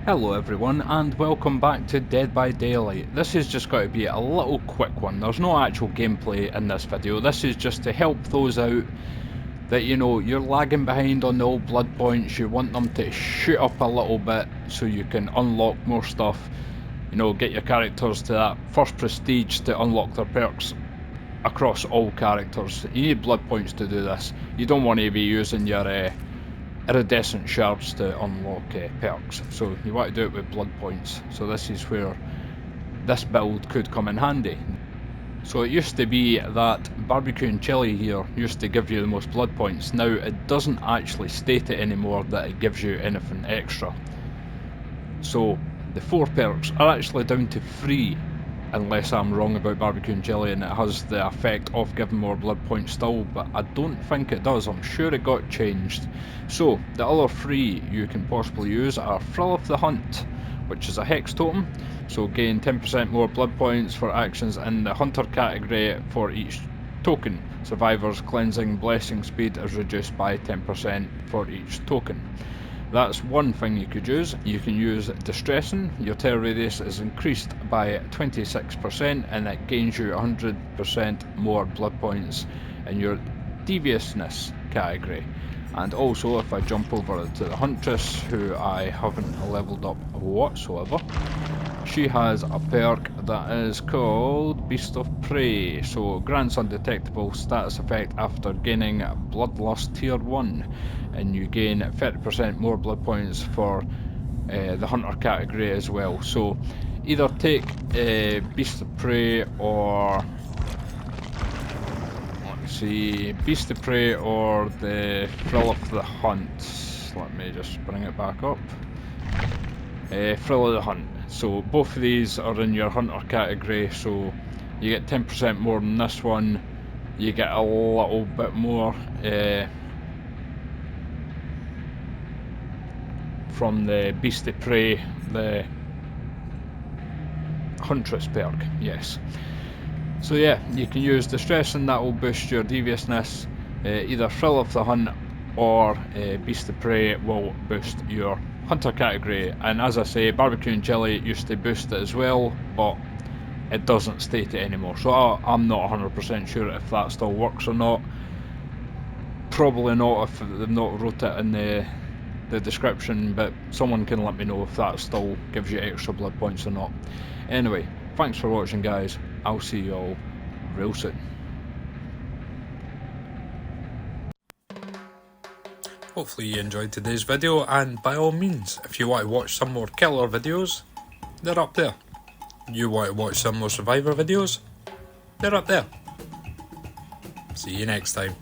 Hello everyone and welcome back to Dead by Daylight. This is just going to be a little quick one. There's no actual gameplay in this video. This is just to help those out that, you know, you're lagging behind on the old Bloodpoints. You want them to shoot up a little bit so you can unlock more stuff. You know, get your characters to that first prestige to unlock their perks across all characters. You need Bloodpoints to do this. You don't want to be using your iridescent shards to unlock perks, so you want to do it with blood points. So this is where this build could come in handy. So it used to be that barbecue and chili here used to give you the most blood points. Now it doesn't actually state it anymore that it gives you anything extra. So the 4 perks are actually down to 3, unless I'm wrong about barbecue and chili and it has the effect of giving more blood points still, but I don't think it does. I'm sure it got changed. So the other 3 you can possibly use are Thrill of the Hunt, which is a hex totem, so gain 10% more blood points for actions in the hunter category for each token. Survivor's cleansing blessing speed is reduced by 10% for each token. That's one thing you could use. You can use Distressing. Your tear radius is increased by 26% and it gains you 100% more blood points in your Deviousness category. And also, if I jump over to the Huntress, who I haven't leveled up whatsoever, she has a perk that is called Beast of Prey. So grants undetectable status effect after gaining Bloodlust tier 1, and you gain 30% more blood points for the hunter category as well. So either take Beast of Prey or Beast of Prey or the Thrill of the Hunt. Let me just bring it back up. Thrill of the Hunt. So both of these are in your hunter category, so you get 10% more than this one. You get a little bit more from the Beast of Prey, the Huntress perk, yes. So yeah, you can use Distress and that will boost your Deviousness. Either Thrill of the Hunt or Beast of Prey will boost your hunter category. And as I say, barbecue and chili used to boost it as well, but it doesn't state it anymore. So I'm not 100% sure if that still works or not. Probably not if they've not wrote it in the description, but someone can let me know if that still gives you extra blood points or not. Anyway, thanks for watching guys. I'll see you all real soon. Hopefully you enjoyed today's video, and by all means, if you want to watch some more killer videos, they're up there. You want to watch some more survivor videos, they're up there. See you next time.